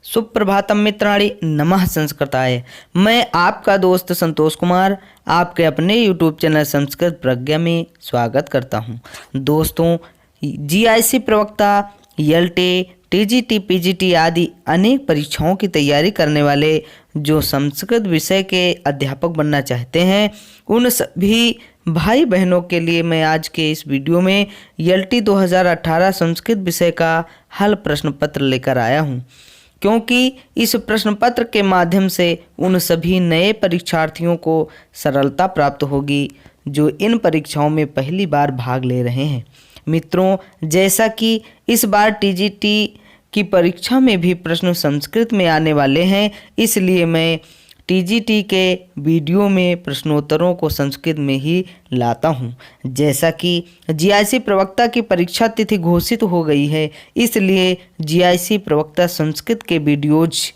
सुप्रभातम मित्राणि नमः संस्कृताय। मैं आपका दोस्त संतोष कुमार आपके अपने YouTube चैनल संस्कृत प्रज्ञा में स्वागत करता हूं। दोस्तों, जीआईसी प्रवक्ता, एलटी, टीजीटी, पीजीटी आदि अनेक परीक्षाओं की तैयारी करने वाले जो संस्कृत विषय के अध्यापक बनना चाहते हैं, उन सभी भाई बहनों के लिए मैं आज के इस वीडियो में एलटी 2018 संस्कृत विषय का हल प्रश्न पत्र लेकर आया हूं, क्योंकि इस प्रश्न पत्र के माध्यम से उन सभी नए परीक्षार्थियों को सरलता प्राप्त होगी जो इन परीक्षाओं में पहली बार भाग ले रहे हैं। मित्रों, जैसा कि इस बार टीजीटी की परीक्षा में भी प्रश्न संस्कृत में आने वाले हैं, इसलिए मैं टीजीटी के वीडियो में प्रश्नोत्तरों को संस्कृत में ही लाता हूं। जैसा कि जीआईसी प्रवक्ता की परीक्षा तिथि घोषित हो गई है, इसलिए जीआईसी प्रवक्ता संस्कृत के वीडियोज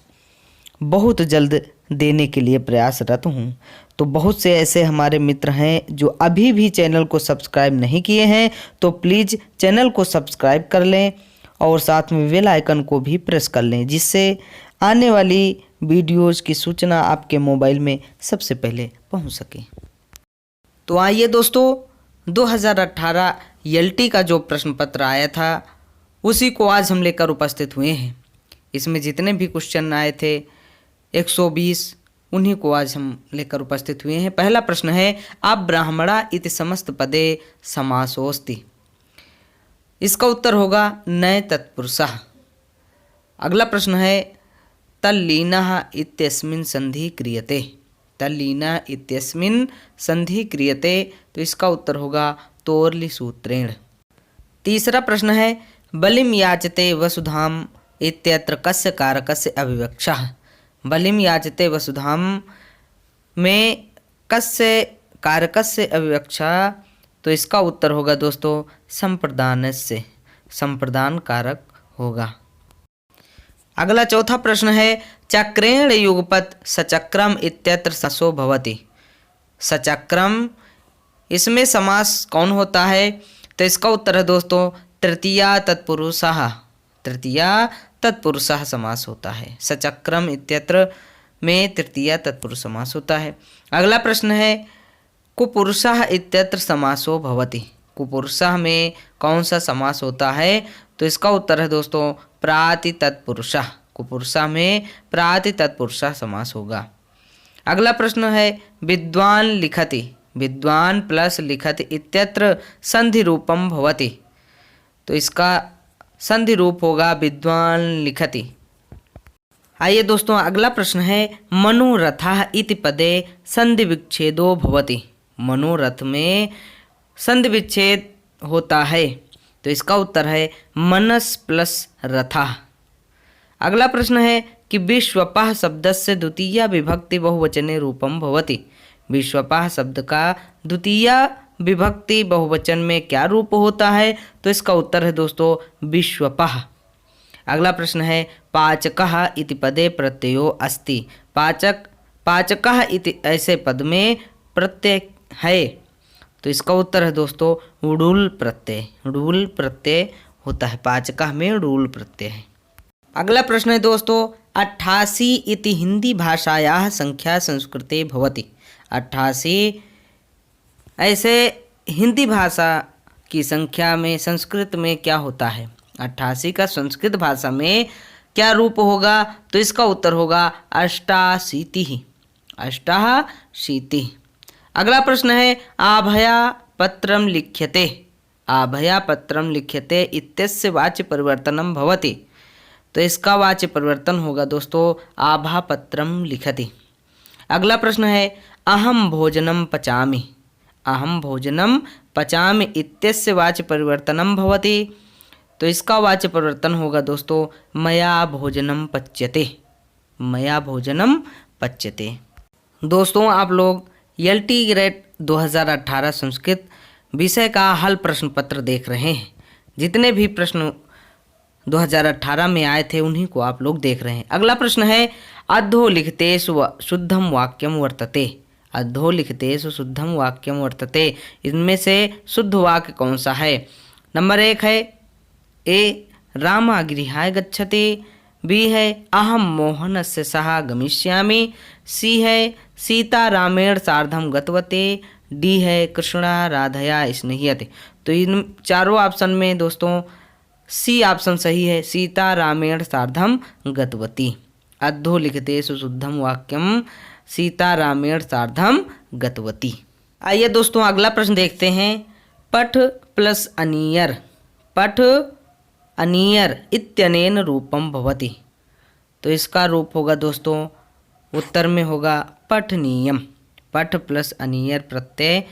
बहुत जल्द देने के लिए प्रयासरत हूं। तो बहुत से ऐसे हमारे मित्र हैं जो अभी भी चैनल को सब्सक्राइब नहीं किए हैं, तो प्लीज़ चैनल को सब्सक्राइब कर लें और साथ में बेल आइकन को भी प्रेस कर लें, जिससे आने वाली वीडियोज़ की सूचना आपके मोबाइल में सबसे पहले पहुंच सके। तो आइए दोस्तों, 2018 एलटी का जो प्रश्न पत्र आया था उसी को आज हम लेकर उपस्थित हुए हैं। इसमें जितने भी क्वेश्चन आए थे 120, उन्हीं को आज हम लेकर उपस्थित हुए हैं। पहला प्रश्न है, अब्राह्मणा इति समस्त पदे समासोस्ति। इसका उत्तर होगा नए तत्पुरुषः। अगला प्रश्न है, तल्लीनः इत्यस्मिन् संधि क्रियते। तल्लीनः इत्यस्मिन् संधि क्रियते, तो इसका उत्तर होगा तोर्लि सूत्रेण। तीसरा प्रश्न है, बलिं याचते वसुधाम इत्यत्र कस्य कारकस्य अभिवक्षा। बलिं याचते वसुधाम में कस्य कारकस्य अभिवक्षा, तो इसका उत्तर होगा दोस्तों संप्रदानस्य। संप्रदान कारक होगा। अगला चौथा प्रश्न है, चक्रेण युगपत् सचक्रम इत्यत्र ससो भवति। सचक्रम, इसमें समास कौन होता है, तो इसका उत्तर है दोस्तों तृतीया तत्पुरुषः। तृतीया तत्पुरुषः समास होता है। सचक्रम इत्यत्र में तृतीया तत्पुरुष समास होता है। अगला प्रश्न है, कुपुरुषः इत्यत्र समासो भवति। कुपुरुषः में कौन सा समास होता है, तो इसका उत्तर है दोस्तों प्रातितत्पुरुषः। कुपुरुषः में प्रातितत्पुरुषः समास होगा। अगला प्रश्न है, विद्वान लिखति। विद्वान प्लस लिखति इत्यत्र संधि रूपम भवति, तो इसका संधि रूप होगा विद्वान लिखति। आइए दोस्तों, अगला प्रश्न है, मनोरथः इति पदे संधि विच्छेदो भवति। मनोरथ में संधि विच्छेद होता है, तो इसका उत्तर है मनस प्लस रथः। अगला प्रश्न है कि विश्वपः शब्दस्य द्वितीया विभक्ति बहुवचने रूपम भवति। विश्वपः शब्द का द्वितीया विभक्ति बहुवचन में क्या रूप होता है, तो इसका उत्तर है दोस्तों विश्वपः। अगला प्रश्न है, पाचकः इति पदे प्रत्ययो अस्ति। पाचकः इति ऐसे पद में प्रत्यय है, तो इसका उत्तर है दोस्तों ऊडूल प्रत्यय। ऊडूल प्रत्यय होता है, पाचकः में ऊडूल प्रत्यय है। अगला प्रश्न है दोस्तों, 88 इति हिंदी भाषायाः संख्या संस्कृते भवति। 88 ऐसे हिंदी भाषा की संख्या में संस्कृत में क्या होता है। 88 का संस्कृत भाषा में क्या रूप होगा, तो इसका उत्तर होगा अष्टाशीतिः। अष्टाशीतिः। अगला प्रश्न है, आभया पत्रम लिख्यते। आभया पत्रम लिख्यते इत्यस्य वाच्य परिवर्तनम भवति, तो इसका वाच्य परिवर्तन होगा दोस्तों आभा पत्रम लिखति। अगला प्रश्न है, अहम भोजनम पचामि। अहम भोजनम पचामि इत्यस्य वाच्य परिवर्तनम भवति, तो इसका वाच्य परिवर्तन होगा दोस्तों मया भोजनम पच्यते। मया भोजनम पच्यते। दोस्तों, आप लोग एलटी ग्रेड 2018 संस्कृत विषय का हल प्रश्न पत्र देख रहे हैं। जितने भी प्रश्न 2018 में आए थे उन्हीं को आप लोग देख रहे हैं। अगला प्रश्न है, अधोलिखितेषु शुद्धम वाक्यम वर्तते। अधोलिखितेषु शुद्धम वाक्यम वर्तते, इनमें से शुद्ध वाक्य कौन सा है। नंबर 1 है, ए रामः गृहाय गच्छति। बी है अहम मोहनस्य सह गमिष्यामि, सी है सीता रामेण सार्धम गतवते, डी है कृष्णा राधया स्नेह्यते। तो इन चारों ऑप्शन में दोस्तों सी ऑप्शन सही है, सीता रामेण सार्धम गतवती। अधोलिखितेषु शुद्धम वाक्यम सीता रामेण सार्धम गतवती। आइए दोस्तों अगला प्रश्न देखते हैं। पठ प्लस अनियर, पठ अनियर इत्यनेन रूपम भवति। तो इसका रूप होगा दोस्तों, उत्तर में होगा पठनीयम। पठ प्लस अनियर प्रत्यय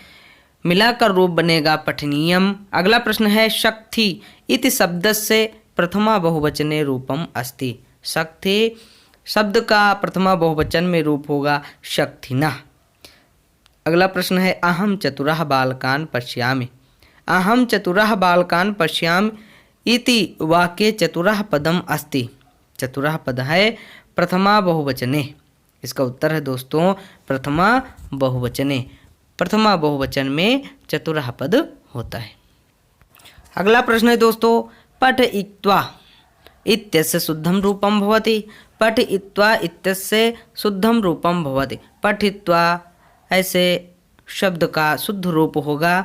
मिलाकर रूप बनेगा पठनीयम। अगला प्रश्न है शक्ति इति शब्दस्य प्रथमा बहुवचने रूपम अस्ति। शक्ति शब्द का प्रथमा बहुवचन में रूप होगा शक्तिना। अगला प्रश्न है अहम चतुरः बालकान् पश्यामि। अहम चतुरः बालकान् पश्यामि इति वाक्ये चतुरः पदम अस्ति। चतुरः पद है प्रथमा बहुवचने। इसका उत्तर है दोस्तों प्रथमा बहुवचने। प्रथमा बहुवचन में चतुरः पद होता है। अगला प्रश्न है दोस्तों पठयित्वा इत्यस्य शुद्धम रूपम भवति। पठयित्वा इत्यस्य शुद्धम रूपम भवति। पठित्वा ऐसे शब्द का शुद्ध रूप होगा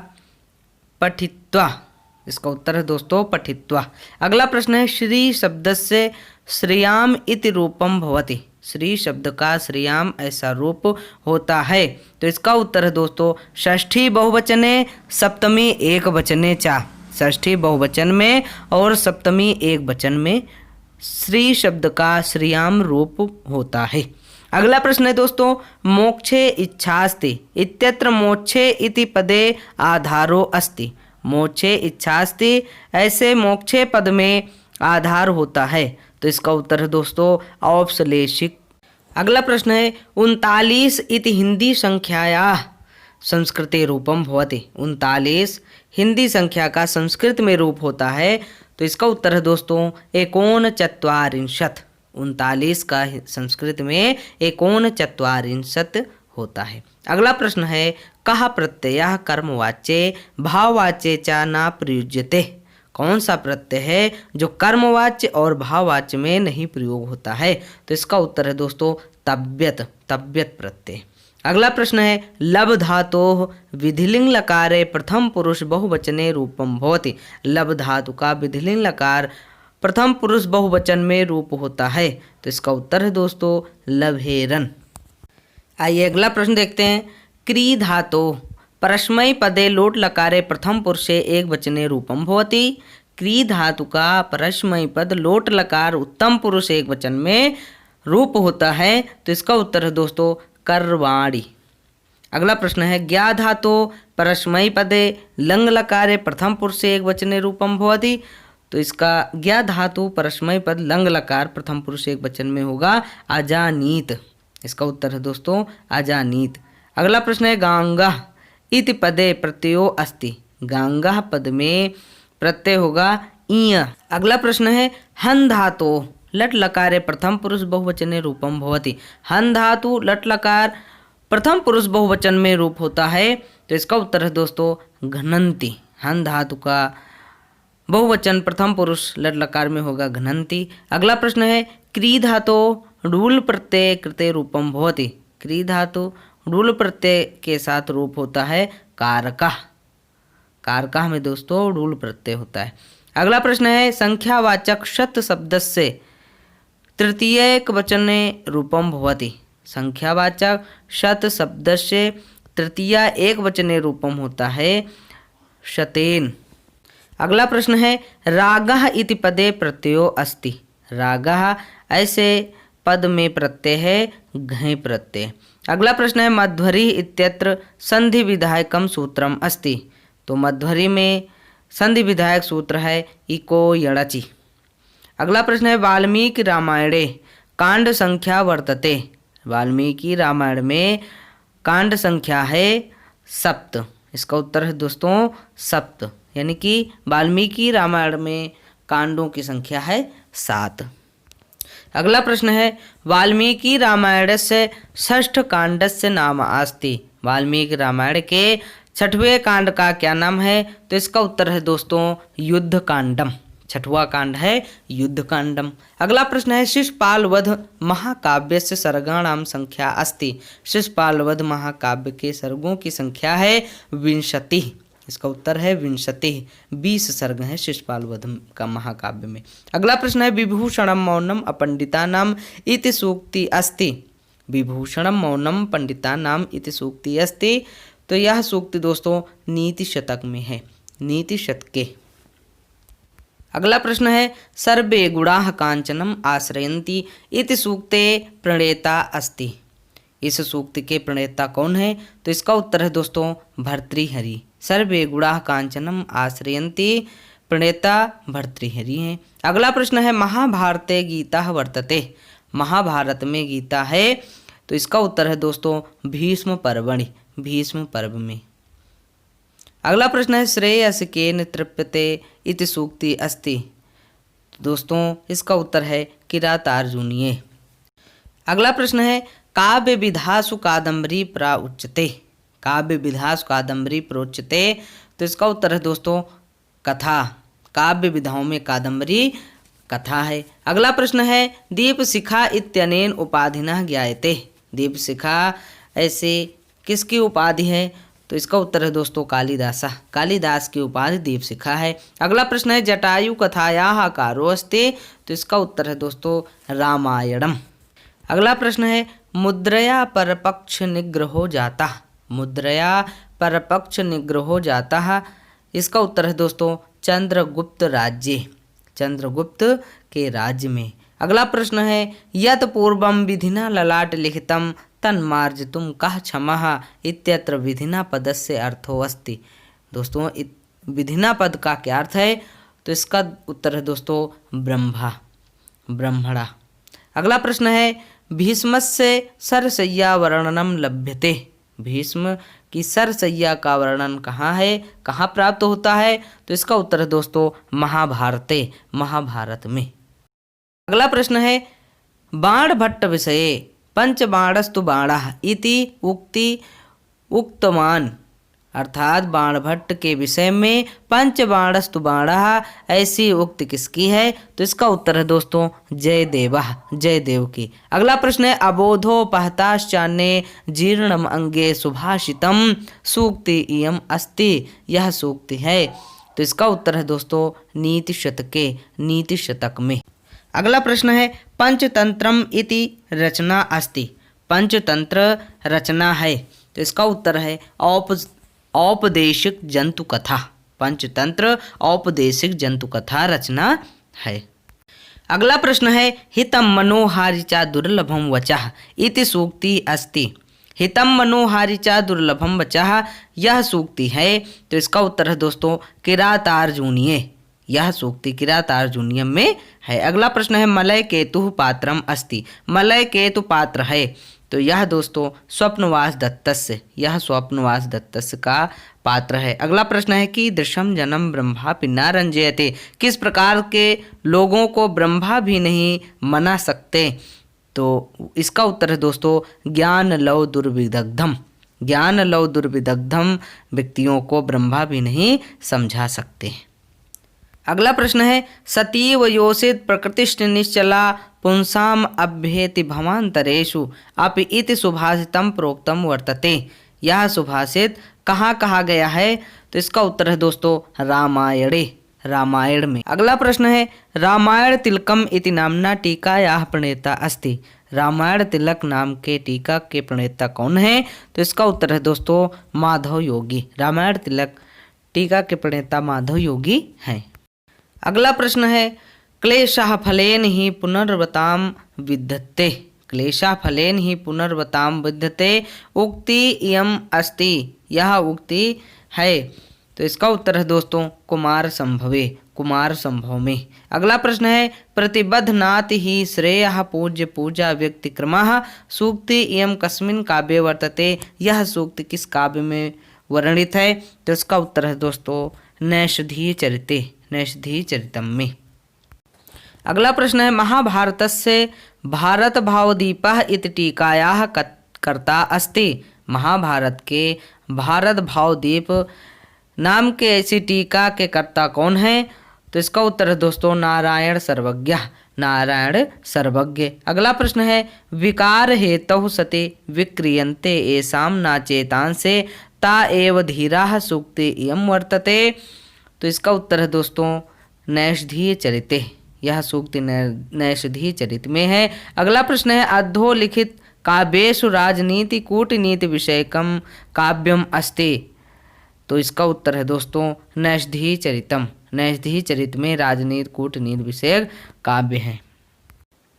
पठित्वा। इसका उत्तर है दोस्तों पठित्वा। अगला प्रश्न है श्री शब्दस्य श्रियाम इति रूपम भवति। श्री शब्द का श्रियाम ऐसा रूप होता है। तो इसका उत्तर है दोस्तों षष्ठी बहुवचने सप्तमी एक वचने चा। षष्ठी बहुवचन में और सप्तमी एक वचन में श्री शब्द का श्रियाम रूप होता है। अगला प्रश्न है दोस्तों मोक्षे इच्छास्ति इत्यत्र मोक्षे इति पदे आधारो अस्ति। मोक्षे इच्छास्ति ऐसे मोक्षे पद में आधार होता है। तो इसका उत्तर है दोस्तों औपश्लेषिक। अगला प्रश्न है 39 इति हिंदी संख्याया संस्कृते रूपम भवति। 39 हिंदी संख्या का संस्कृत में रूप होता है। तो इसका उत्तर है दोस्तों एकोनचत्वारिंशत्। 39 का संस्कृत में एकोनचत्वारिंशत् होता है। अगला प्रश्न है कः प्रत्ययः कर्मवाच्ये भाववाच्ये च न प्रयुज्यते। कौन सा प्रत्यय है जो कर्मवाच्य और भाववाच्य में नहीं प्रयोग होता है। तो इसका उत्तर है दोस्तों तव्यत। तव्यत प्रत्यय। अगला प्रश्न है लब धातोः विधिलिंग लकारे प्रथम पुरुष बहुवचने रूपम भवति। लब धातु का विधिलिंग लकार प्रथम पुरुष बहुवचन में रूप होता है। तो इसका उत्तर है दोस्तों लभेरन। आइए अगला प्रश्न देखते हैं। क्री धातोः परस्मै पदे लोट लकारे प्रथम पुरुषे एक वचने रूपम भवति। क्री धातु का परस्मै पद लोट लकार उत्तम पुरुष एक वचन में रूप होता है। तो इसका उत्तर है दोस्तों करवाणी। अगला प्रश्न है ज्ञा धातो परस्मै पदे लंग लकारे प्रथम पुरुषे एक वचने रूपम भवति। तो इसका ज्ञा धातु परस्मै पद लंग लकार प्रथम पुरुष एक वचन में होगा अजानीत। इसका उत्तर है दोस्तों अजानीत। अगला प्रश्न है गांगा इति पदे प्रत्ययो अस्ति। गांगा पद में प्रत्यय होगा इय। अगला प्रश्न है हन धातो लट लकारे प्रथम पुरुष बहुवचने रूपम भवति। हन धातु लट लकार प्रथम पुरुष बहुवचन में रूप होता है। तो इसका उत्तर है दोस्तों घनंती। हन धातु का बहुवचन प्रथम पुरुष लट लकार में होगा घनंती। अगला प्रश्न है क्री धातो डूल प्रत्यय कृते रूपम भवति। क्री धातु डूल प्रत्यय के साथ रूप होता है कारकः। कारकः में दोस्तों डूल प्रत्यय होता है। अगला प्रश्न है संख्यावाचक शत शब्दस्य तृतीयक वचने रूपम भवति। संख्यावाचक शत शब्दस्य तृतीय एक वचने रूपम होता है शतेन। अगला प्रश्न है रागः इति पदे प्रत्ययो अस्ति। रागः ऐसे पद में प्रत्यय है घय प्रत्यय। अगला प्रश्न है मध्वरी इत्यत्र संधि विधायकम सूत्रम अस्ति। तो मध्वरी में संधि विधायक सूत्र है इको यणचि। अगला प्रश्न है वाल्मीकि रामायणे कांड संख्या वर्तते। वाल्मीकि रामायण में कांड संख्या है सप्त। इसका उत्तर है दोस्तों सप्त, यानी कि वाल्मीकि रामायण में कांडों की संख्या है 7। अगला प्रश्न है वाल्मीकि रामायणस्य षष्ठ कांडस्य नाम अस्ति। वाल्मीकि रामायण के 6वें कांड का क्या नाम है। तो इसका उत्तर है दोस्तों युद्ध कांडम। छठवां कांड है युद्ध कांडम। अगला प्रश्न है शिशुपाल वध महाकाव्यस्य सर्गाणाम संख्या अस्ति। शिशुपाल वध महाकाव्य के सर्गों की संख्या है 20। इसका उत्तर है 20 सर्ग हैं शिशुपाल वध का महाकाव्य में। अगला प्रश्न है विभूषणम मौनम अपंडितानाम इति सूक्ति अस्ति। विभूषणम मौनम पंडितानाम इति सूक्ति अस्ति। तो यह सूक्ति दोस्तों नीति शतक में है, नीति शतके। अगला प्रश्न है सर्वे गुणाः कांचनम आश्रयन्ति इति सूक्ते प्रणेता अस्ति। इस सूक्ति के प्रणेता कौन है? तो इसका उत्तर है दोस्तों भर्तृहरि। सर्वे गुणाः कांचनम आश्रयन्ति, प्रणेता भर्तृहरि हैं। अगला प्रश्न है महाभारते गीता वर्तते। महाभारत में गीता है, तो इसका उत्तर है दोस्तों भीष्म पर्वणि, भीष्म पर्व में। अगला प्रश्न है श्रेयस्केन तृप्यते इति सूक्ति अस्ति। दोस्तों इसका उत्तर है किरातार्जुनीय। अगला प्रश्न है काव्य विधासु कादम्बरी प्राउच्यते। काव्य विधासु कादम्बरी प्रोच्यते। तो इसका उत्तर है दोस्तों कथा। काव्य विधाओं में कादम्बरी कथा है। अगला प्रश्न है दीप शिखा इत्यनेन उपाधिना ज्ञायते। दीप शिखा ऐसे किसकी उपाधि है? तो इसका उत्तर है दोस्तों कालिदासा। कालिदास की उपाधि दीप शिखा है। अगला प्रश्न है जटायु कथायाः कारो अस्ति। तो इसका उत्तर है दोस्तों रामायणम। अगला प्रश्न है मुद्रया परपक्ष निग्रहो जाता। मुद्रया परपक्ष निग्रहो जाता। इसका उत्तर है दोस्तों चंद्रगुप्त राज्य, चंद्रगुप्त के राज्य में। अगला प्रश्न है यत पूर्वम विधिना ललाट लिखितम तन्मार्जितुम कः क्षमः इत्यत्र विधिना पदस्य अर्थो अस्ति। दोस्तों विधिना पद का क्या अर्थ है? तो इसका उत्तर है दोस्तों ब्रह्मा, ब्रह्मणा। अगला प्रश्न है भीष्मस्य सरसय्या वर्णनम लभ्यते। भीष्म की सरसय्या का वर्णन कहाँ है, कहाँ प्राप्त होता है? तो इसका उत्तर है दोस्तों महाभारते, महाभारत में। अगला प्रश्न है बाण भट्ट विषये पंचबाणस्तु बाणः इति उक्ति उक्तवान। अर्थात बाण भट्ट के विषय में पंचबाणस्तु बाणः ऐसी उक्ति किसकी है? तो इसका उत्तर है दोस्तों जयदेव, जयदेव की। अगला प्रश्न है अबोधोपहताश्चान्ये जीर्णम अंगे सुभाषितम सूक्ति इयम अस्ति। यह सूक्ति है। तो इसका उत्तर है दोस्तों नीति शतके, नीति शतक में। अगला प्रश्न है पंचतंत्रम इति रचना अस्ति। पंचतंत्र रचना है। तो इसका उत्तर है औपदेशिक जंतु कथा। पंचतंत्र औपदेशिक जंतु कथा रचना है। अगला प्रश्न है हितम मनोहारि च दुर्लभम वचः इति सूक्ति अस्ति। हितम मनोहारि च दुर्लभम वचः यह सूक्ति है। तो इसका उत्तर है दोस्तों किरातार्जुनीय। यह सूक्ति किरातार्जुनीय में है। अगला प्रश्न है मलय केतु पात्रम अस्ति। मलय केतु पात्र है। तो यह दोस्तों स्वप्नवास दत्तस्य, यह स्वप्नवास दत्तस्य का पात्र है। अगला प्रश्न है कि दृश्यम जन्म ब्रह्मा पिना रंजयते। किस प्रकार के लोगों को ब्रह्मा भी नहीं मना सकते? तो इसका उत्तर है दोस्तों ज्ञान लव दुर्विदग्धम। ज्ञान लव दुर्विदग्धम व्यक्तियों को ब्रह्मा भी नहीं समझा सकते। अगला प्रश्न है सतीव योषित प्रकृतिश्च निश्चला पुंसाम अभ्येति भवांतरेषु अपि इति सुभाषितम प्रोक्तम वर्तते। यह सुभाषित कहाँ कहा गया है? तो इसका उत्तर है दोस्तों रामायणे, रामायण में। अगला प्रश्न है रामायण तिलकम इति नामना टीकायाः प्रणेता अस्ति। रामायण तिलक नाम के टीका के प्रणेता कौन है? तो इसका उत्तर है दोस्तों माधव योगी। रामायण तिलक टीका के प्रणेता माधव योगी हैं। अगला प्रश्न है क्लेशः फलेन ही पुनर्वताम विद्यते। क्लेशः फलेन ही पुनर्वताम विद्यते उक्ति इयम अस्ति। यह उक्ति है। तो इसका उत्तर है दोस्तों कुमार संभवे, कुमार संभव में। अगला प्रश्न है प्रतिबद्धनाति ही श्रेयः पूज्य पूजा व्यक्तिक्रमः सूक्ति इयम कस्मिन् काव्ये वर्तते। यह सूक्ति किस काव्य में वर्णित है? तो इसका उत्तर है दोस्तों नैषधीय चरिते, नैषधीय चरितम में। अगला प्रश्न है महाभारतस्य भारत भावदीपः इति टीकायाः कर्ता अस्ति। महाभारत के भारत भावदीप नाम के ऐसी टीका के कर्ता कौन है? तो इसका उत्तर है दोस्तों नारायण सर्वज्ञ, नारायण सर्वज्ञ। अगला प्रश्न है विकार हेतु सते विक्रियन्ते येषां न चेतांसे ता एव धीराः सूक्ति इयं वर्तते। तो इसका उत्तर है दोस्तों नैषधीय चरिते, यह सूक्ति नैषधीय चरित में है। अगला प्रश्न है अधोलिखित काव्येषु राजनीति कूटनीति विषयकम काव्यम अस्ति। तो इसका उत्तर है दोस्तों नैषधीय चरितम, नैषधीय चरित में राजनीति कूटनीति विषयक काव्य है।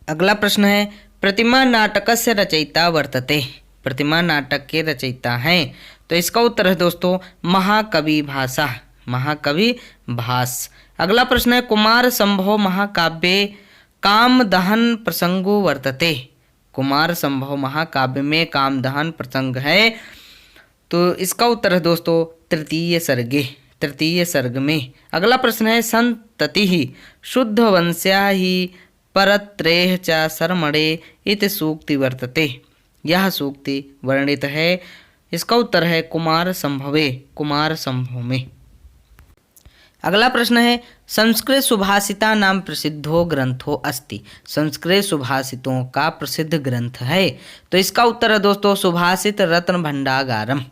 अगला प्रश्न है प्रतिमा नाटकस्य रचयिता वर्तते। प्रतिमा नाटक के रचयिता हैं। तो इसका उत्तर है दोस्तों महाकवि भासा, महाकवि भास। अगला प्रश्न है कुमार संभव महाकाव्ये काम दहन प्रसंगो वर्तते। कुमार संभव महाकाव्य में काम दहन प्रसंग है। तो इसका उत्तर है दोस्तों तृतीय सर्गे, तृतीय सर्ग में। अगला प्रश्न है संतति शुद्ध वंश्या ही परत्रेह च शर्मणे इति सूक्ति वर्तते। यह सूक्ति वर्णित है। इसका उत्तर है कुमार संभवे, कुमार संभव में। अगला प्रश्न है संस्कृत सुभाषिता नाम प्रसिद्धो ग्रंथो अस्ति। संस्कृत सुभाषितों का प्रसिद्ध ग्रंथ है। तो इसका उत्तर है दोस्तों सुभाषित रत्न भंडागारम।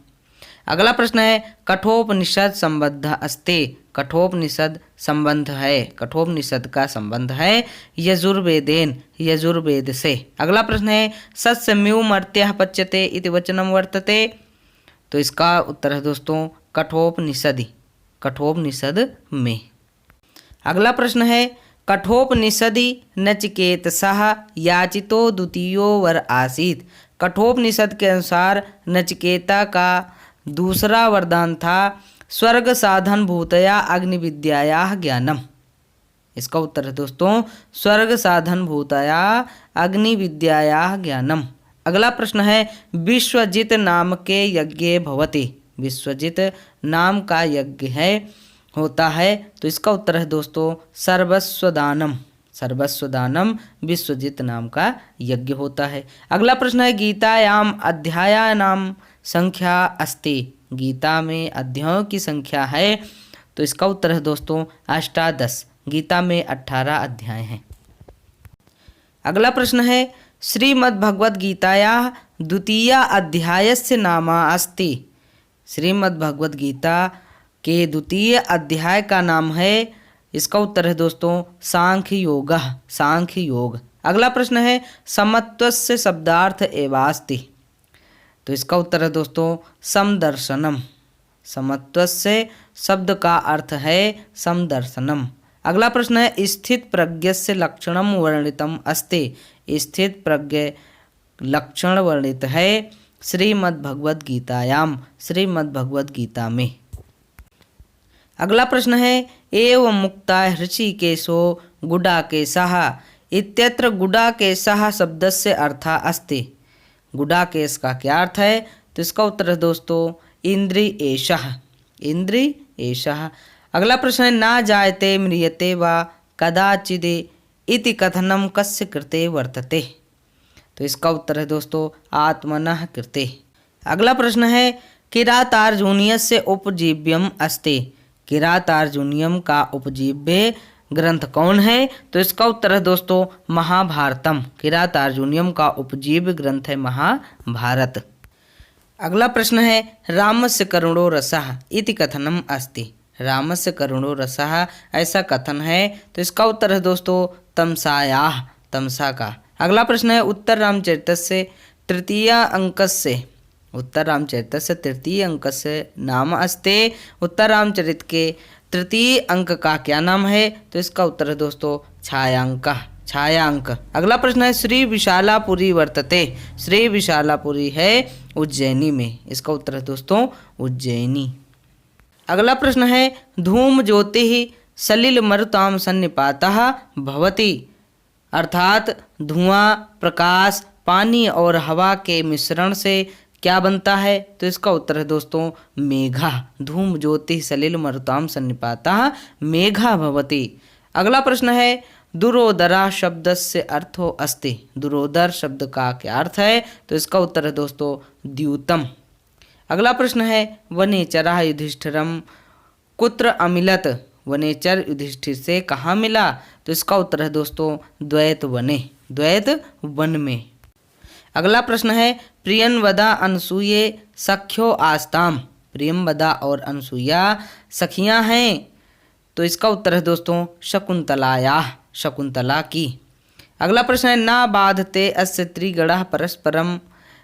अगला प्रश्न है कठोपनिषद संबद्ध अस्ति। कठोपनिषद संबंध है, कठोपनिषद का संबंध है यजुर्वेदेन, यजुर्वेद से। अगला प्रश्न है सत्सम्यु मर्त्यः पच्यते इति वचनम वर्तते। तो इसका उत्तर है दोस्तों कठोपनिषद, कठोपनिषद में। अगला प्रश्न है कठोपनिषदि नचिकेतसः याचितो द्वितीयो वर आसीत्। कठोपनिषद के अनुसार नचिकेता का दूसरा वरदान था स्वर्ग साधन भूतया अग्नि विद्यायाः ज्ञानम। इसका उत्तर है दोस्तों स्वर्ग साधन भूतया अग्नि विद्यायाः ज्ञानम। अगला प्रश्न है विश्वजित नाम के यज्ञ भवति। विश्वजित नाम का यज्ञ है, होता है। तो इसका उत्तर है दोस्तों सर्वस्वदानम, सर्वस्वदानम विश्वजित नाम का यज्ञ होता है। अगला प्रश्न है गीतायाम अध्यायानाम संख्या अस्ति। गीता में अध्यायों की संख्या है। तो इसका उत्तर है दोस्तों अष्टादश। गीता में 18 अध्याय हैं। अगला प्रश्न है श्रीमद्भगवद्गीतायाः द्वितीय अध्यायस्य नाम अस्ति। श्रीमद्भगवद्गीता के द्वितीय अध्याय का नाम है, इसका उत्तर है दोस्तों सांख्य योग, सांख्य योग। अगला प्रश्न है समत्वस्य शब्दार्थ एवास्ति। तो इसका उत्तर है दोस्तों समदर्शनम। समत्वस्य शब्द का अर्थ है समदर्शनम। अगला प्रश्न है स्थित प्रज्ञस्य लक्षणम वर्णितम अस्ति। स्थित प्रज्ञ लक्षण वर्णित है श्रीमद्भगवद्गीतायाम, श्रीमद्भगवद्गीता में। अगला प्रश्न है एवं मुक्ता हृषिकेशो गुडाकेशः इत्यत्र गुडाकेशः शब्दस्य अर्थः अस्ति। गुडाकेश का क्या अर्थ है? तो इसका उत्तर है दोस्तों इंद्रि एषः, इंद्रि एषः। अगला प्रश्न है ना जायते म्रियते वा कदाचिदे इति कथनम कस्य कृते वर्तते। तो इसका उत्तर है दोस्तों आत्मनः कृते। अगला प्रश्न है किरातार्जुनीयस्य उपजीव्यम अस्ति। किरातार्जुनीयम का उपजीव्य ग्रंथ कौन है? तो इसका उत्तर है दोस्तों महाभारतम। किरातार्जुनीयम का उपजीव्य ग्रंथ है महाभारत। अगला प्रश्न है रामस्य करुणो रसः इति कथनम अस्ति। रामस्य करुणो रसः ऐसा कथन है। तो इसका उत्तर है दोस्तों तमसायाः, तमसा का। अगला प्रश्न है उत्तर रामचरितस्य तृतीय अंकस्य, उत्तर रामचरितस्य तृतीय अंकस्य नाम अस्ति। उत्तर रामचरित के तृतीय अंक का क्या नाम है? तो इसका उत्तर है दोस्तों छायांक, छायांक। अगला प्रश्न है श्री विशालापुरी वर्तते। श्री विशालापुरी है उज्जैनी में। इसका उत्तर है दोस्तों उज्जैनी। अगला प्रश्न है धूम ज्योति सलिल मरुताम सन्निपातः भवति। अर्थात धुआं, प्रकाश, पानी और हवा के मिश्रण से क्या बनता है? तो इसका उत्तर है दोस्तों मेघा। धूम ज्योति सलिल मरुताम सन्निपातः मेघा भवति। अगला प्रश्न है दुरोदरा शब्द से अर्थो अस्ति। दुरोदर शब्द का क्या अर्थ है? तो इसका उत्तर है दोस्तों द्यूतम। अगला प्रश्न है वनेचरः युधिष्ठिरम कुत्र अमिलत। वनेचर युधिष्ठिर से कहाँ मिला? तो इसका उत्तर है दोस्तों द्वैत वने, द्वैत वन में। अगला प्रश्न है प्रियंवदा अनसूये सख्यो आस्ताम। प्रियंवदा और अनसुईया सखियां हैं, तो इसका उत्तर है दोस्तों शकुंतलाया, शकुंतला की। अगला प्रश्न है ना बाधते अस्य त्रिगणः परस्परम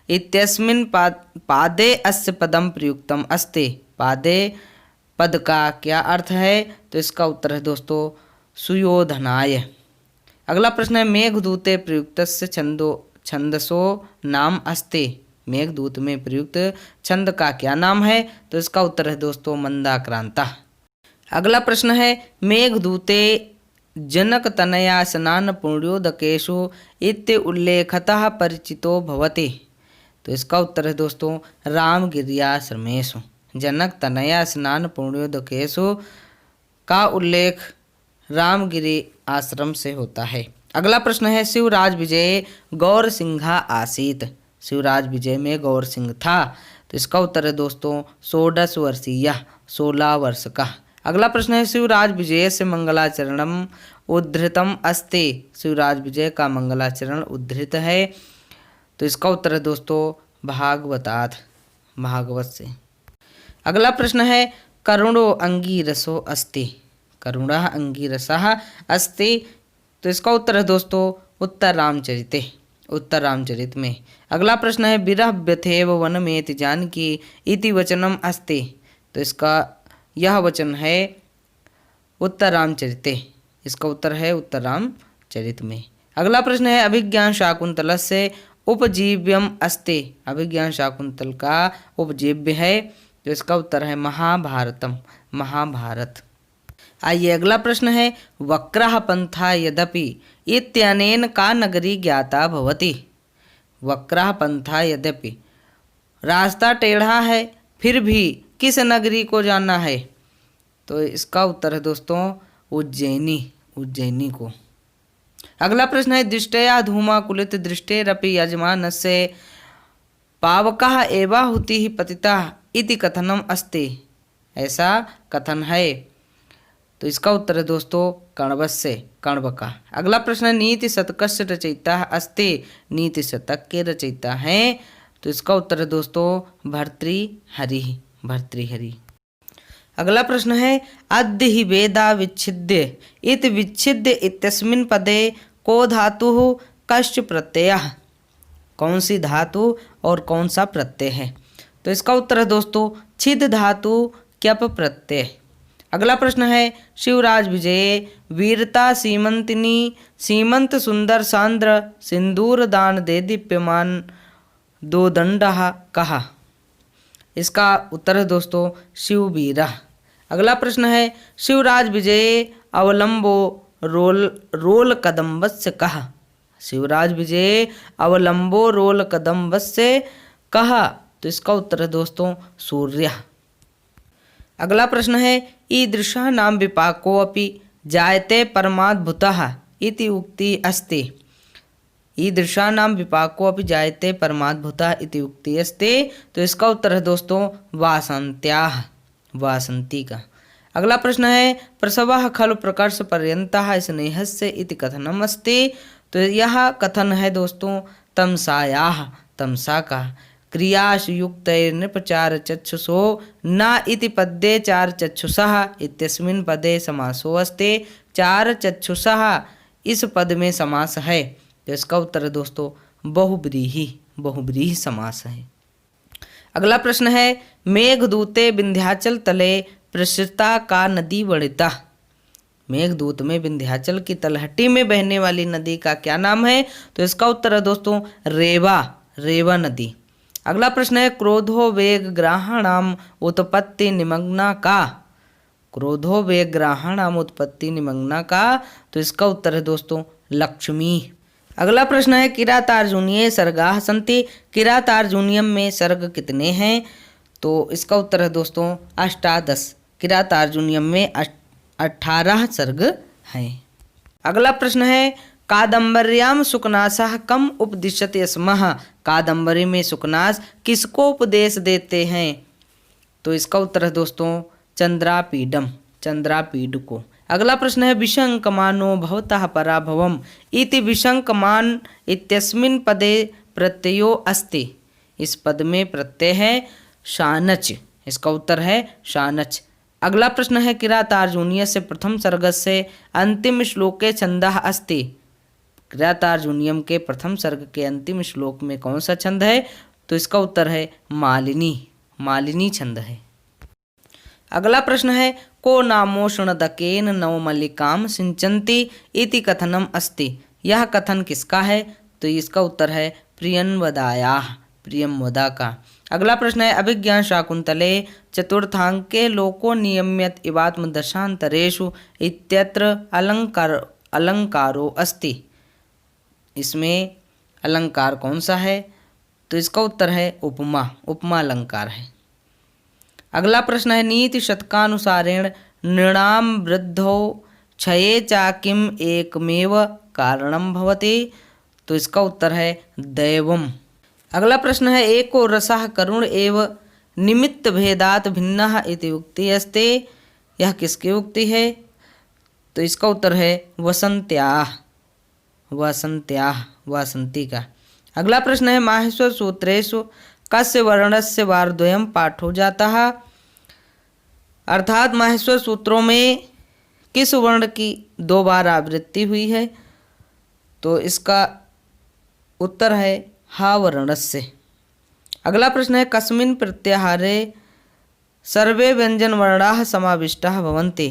इत्यस्मिन् पादे अस्य पदम प्रयुक्तम अस्ति। पादे पद का क्या अर्थ है? तो इसका उत्तर है दोस्तों सुयोधनाय। अगला प्रश्न है मेघदूते प्रयुक्तस्य छंदसो नाम अस्ति। मेघदूत में प्रयुक्त छंद का क्या नाम है? तो इसका उत्तर है दोस्तों मंदाक्रांता। अगला प्रश्न है मेघदूते जनक तनया स्नान पुण्योदकेषु इत्य उल्लेखतः परिचितो भवति। तो इसका उत्तर है दोस्तों रामगिर्याश्रमेषु। जनक तनया स्नान पुण्योदकेषु का उल्लेख रामगिरी आश्रम से होता है। अगला प्रश्न है शिवराज विजय गौर सिंघा आसीत। शिवराज विजय में गौर सिंह था, तो इसका उत्तर है दोस्तों 16 वर्षीय, 16 वर्ष का। अगला प्रश्न है शिवराज विजय से मंगलाचरणम उद्धृतम अस्ति। शिवराज विजय का मंगलाचरण उद्धृत है, तो इसका उत्तर है दोस्तों भागवतात, भागवत से। अगला प्रश्न है करुणो अंगीरसो अस्ति। करुणः अंगीरसः अस्ति, तो इसका उत्तर है दोस्तों उत्तर रामचरिते, उत्तर रामचरित में। अगला प्रश्न है विरह व्यथेव वनमेति जानकी इति वचनम अस्ति। तो इसका यह वचन है उत्तर रामचरिते, इसका उत्तर है उत्तर रामचरित में। अगला प्रश्न है अभिज्ञान शाकुंतलस्य उपजीव्यम अस्ति। अभिज्ञान शाकुंतल का उपजीव्य है, तो इसका उत्तर है महाभारतम, महाभारत। आइए अगला प्रश्न है वक्रः पंथा यद्यपि इत्यनेन का नगरी ज्ञाता भवति। वक्रः पंथा यद्यपि, रास्ता टेढ़ा है फिर भी किस नगरी को जाना है? तो इसका उत्तर है दोस्तों उज्जैनी, उज्जैनी को। अगला प्रश्न है दृष्टया धूमाकुलित दृष्टेरपि यजमानस्य पावकः एवाहुतिः पतितः इति कथनम अस्ति। ऐसा कथन है, तो इसका उत्तर है दोस्तों कण्वस्य, कण्व का। अगला प्रश्न है नीति शतकस्य रचयिता अस्ति। नीति शतक के रचयिता हैं, तो इसका उत्तर है दोस्तों भर्तृहरि, भर्तृहरि। अगला प्रश्न है अद्य हि वेदा विच्छिद्य इत विच्छिद्य इत्यस्मिन् पदे को धातुः कश्च प्रत्ययः। कौन सी धातु और कौन सा प्रत्यय है? तो इसका उत्तर है दोस्तों छिद धातु क्यप प्रत्यय। अगला प्रश्न है शिवराज विजय वीरता सीमंतिनी सीमंत सुंदर सांद्र सिंदूर दान दे दीप्यमान दो दंडः कहा। इसका उत्तर है दोस्तों शिववीरा। अगला प्रश्न है शिवराज विजय अवलंबो रोल कदम्बस्य कहा। शिवराज विजय अवलंबो रोल कदम्बस्य कहा, तो इसका उत्तर है दोस्तों सूर्य। अगला प्रश्न है ईदृशः नाम विपाको अपि जायते परमाद्भुतः इति उक्ति अस्ति। ईदृशः नाम विपाको अपि जायते परमाद्भुतः इति उक्ति अस्ति, तो इसका उत्तर है दोस्तों वासंत्याः, वासंती का। अगला प्रश्न है प्रसवः खलु प्रकर्ष पर्यन्तः स्नेहस्य इति कथनम अस्ति। तो यह कथन है दोस्तों तमसायाः, तमसा का। क्रियासु युक्तैर् नृपचार चक्षुषो न इति पद्ये चार चक्षुषः इत्यस्मिन् पदे समासो अस्ति। चार चक्षुषः इस पद में समास है, तो इसका उत्तर है दोस्तों बहुब्रीहि, बहुब्रीहि समास है। अगला प्रश्न है मेघदूते विंध्याचल तले प्रसृता का नदी वणिता। मेघदूत में विंध्याचल की तलहटी में बहने वाली नदी का क्या नाम है? तो इसका उत्तर है दोस्तों रेवा, रेवा नदी। अगला प्रश्न है क्रोधो वेग ग्राहणाम उत्पत्ति निमग्ना का। क्रोधो वेग ग्राहणाम उत्पत्ति निमग्ना का, तो इसका उत्तर है दोस्तों लक्ष्मी। अगला प्रश्न है किरातार्जुनीय सर्गाः सन्ति। किरातार्जुनीयम में सर्ग कितने हैं? तो इसका उत्तर है दोस्तों 18। किरातार्जुनीयम में 18 सर्ग हैं। अगला प्रश्न है कादम्बर्याम सुकनासः कम उपदिशति स्मः। कादम्बरी में सुकनास किसको उपदेश देते हैं? तो इसका उत्तर है दोस्तों चंद्रापीडम, चंद्रापीड को। अगला प्रश्न है विशंकमानो भवतः पराभवम इति विशंकमान इत्यस्मिन् पदे प्रत्ययो अस्ति। इस पद में प्रत्यय है शानच, इसका उत्तर है शानच। अगला प्रश्न है किरातार्जुनीयस्य प्रथम सर्गस्य अंतिम श्लोके छंदः अस्ति। किरातार्जुनीयम के प्रथम सर्ग के अंतिम श्लोक में कौन सा छंद है? तो इसका उत्तर है मालिनी, मालिनी छंद है। अगला प्रश्न है को नामोष्णदकेन नवमल्लिकाम सिंचन्ति इति कथनम अस्ति। यह कथन किसका है? तो इसका उत्तर है प्रियंवदायाः, प्रियंवदा का। अगला प्रश्न है अभिज्ञान शाकुंतले चतुर्थांके लोको नियम्यत इवात्म दशांतरेषु इत्यत्र अलंकारो अस्ति। इसमें अलंकार कौन सा है? तो इसका उत्तर है उपमा, उपमा अलंकार है। अगला प्रश्न है नीति शतकानुसारेण नृणाम वृद्धो क्षये चा किम एकमेव कारणम भवति। तो इसका उत्तर है दैवम। अगला प्रश्न है एको रसः करुण एव निमित्त भेदात भिन्नः इति उक्ति अस्ति। यह किसकी उक्ति है? तो इसका उत्तर है वसंत्याः, वसंत्याः, वासंती का। अगला प्रश्न है माहेश्वर सूत्रेषु कस्य वर्णस्य वारद्वयं पाठो जाता है। अर्थात माहेश्वर सूत्रों में किस वर्ण की 2 बार आवृत्ति हुई है? तो इसका उत्तर है हा वर्णस्य। अगला प्रश्न है कस्मिन् प्रत्याहारे सर्वे व्यंजन वर्णाः समाविष्टाः भवन्ति।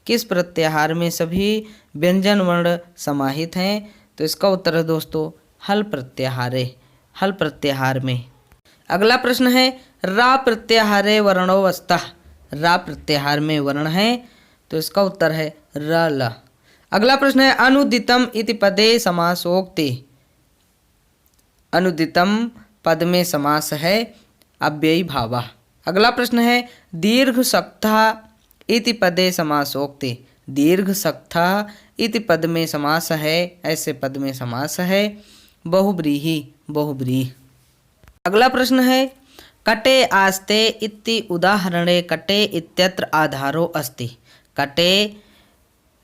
किस प्रत्याहार में सभी व्यंजन वर्ण समाहित हैं? तो इसका उत्तर है दोस्तों हल प्रत्याहारे, हल प्रत्याहार में। अगला प्रश्न है रा प्रत्याहारे वर्णो वस्तः। रा प्रत्याहार में वर्ण है, तो इसका उत्तर है र ल। अगला प्रश्न है अनुदितम इति पदे समासोक्ति। अनुदितम पद में समास है अव्ययी भावः। अगला प्रश्न है दीर्घ सक्तः इति पदे समासोक्ति। दीर्घ सक्तः इति पद में समास है, ऐसे पद में समास है बहुब्रीहि, बहुब्रीहि। अगला प्रश्न है कटे आस्ते इति उदाहरणे कटे इत्यत्र आधारो अस्ति। कटे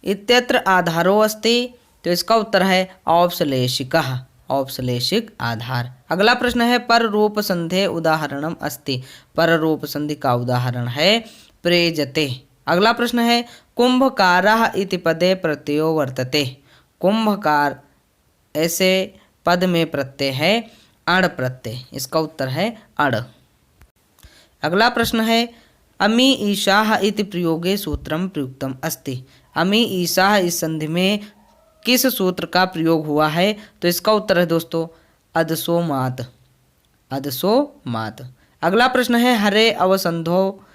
इत्यत्र आधारो अस्ति, तो इसका उत्तर है औपश्लेषिकः, औपश्लेषिक आधार। अगला प्रश्न है पर रूप संधे उदाहरणम अस्ति। पर रूप संधि का उदाहरण है प्रेजते। अगला प्रश्न है कुंभकारः इति पदे प्रत्ययो वर्तते। कुंभकार ऐसे पद में प्रत्यय है अण प्रत्यय, इसका उत्तर है अण। अगला प्रश्न है अमी ईशाः इति प्रयोगे सूत्रम प्रयुक्तम अस्ति। अमी ईशाः इस संधि में किस सूत्र का प्रयोग हुआ है? तो इसका उत्तर है दोस्तों अदसोमात, अदसोमात। अगला प्रश्न है हरे अवसंधो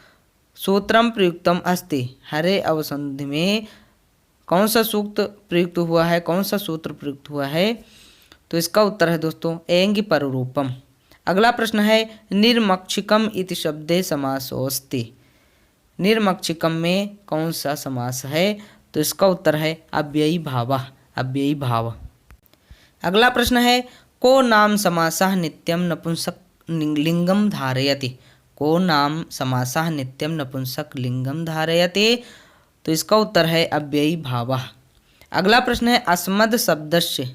सूत्रम प्रयुक्तम अस्ति। हरे अवसंधि में कौन सा सूक्त प्रयुक्त हुआ है, कौन सा सूत्र प्रयुक्त हुआ है? तो इसका उत्तर है दोस्तों एंगी पररूपम। अगला प्रश्न है निर्मक्षिकम इति शब्दे समासोऽस्ति। निर्मक्षिकम में कौन सा समास है? तो इसका उत्तर है अव्ययी भावः, अव्ययी भाव। अगला प्रश्न है को नाम समासः नित्यम नपुंसक लिंगम धारयति। को नाम समासः नित्यम नपुंसक लिंगम धारयति, तो इसका उत्तर है अव्ययी भावः। अगला प्रश्न है अस्मद् शब्दस्य,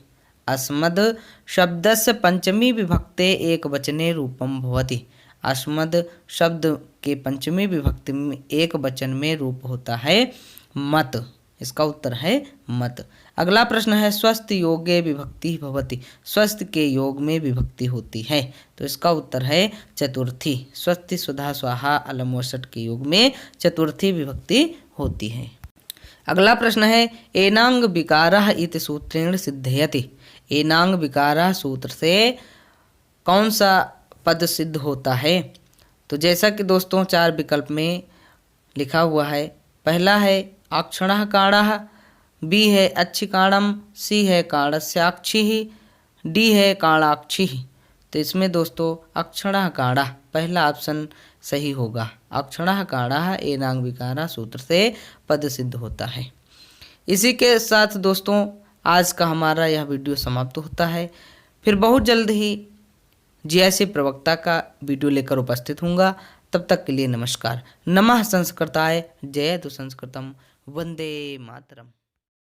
अस्मद् शब्दस्य पंचमी विभक्ते एक वचने रूपम भवति। अस्मद् शब्द के पंचमी विभक्ति में एक वचन में रूप होता है मत, इसका उत्तर है मत। अगला प्रश्न है स्वस्थ योगे विभक्ति भवति। स्वस्थ के योग में विभक्ति होती है, तो इसका उत्तर है चतुर्थी। स्वस्ति सुधा स्वाहा अलम वषट के योग में चतुर्थी विभक्ति होती है। अगला प्रश्न है एनांग विकारः इति सूत्रेण सिद्धयति। एनांग विकारः सूत्र से कौन सा पद सिद्ध होता है? तो जैसा कि दोस्तों 4 विकल्प में लिखा हुआ है, पहला है अक्षणः काणः, बी है अच्छिकाणम, सी है काणस्याक्षिः, डी है काणाक्षिः। तो इसमें दोस्तों अक्षणः काणः पहला ऑप्शन सही होगा। अक्षणः काणः एनांग विकारः सूत्र से पद सिद्ध होता है। इसी के साथ दोस्तों आज का हमारा यह वीडियो समाप्त होता है। फिर बहुत जल्द ही जीआईसी प्रवक्ता का वीडियो लेकर उपस्थित होऊंगा। तब तक के लिए नमस्कार। नमः संस्कृताय, जयतु संस्कृतम, वंदे मातरम।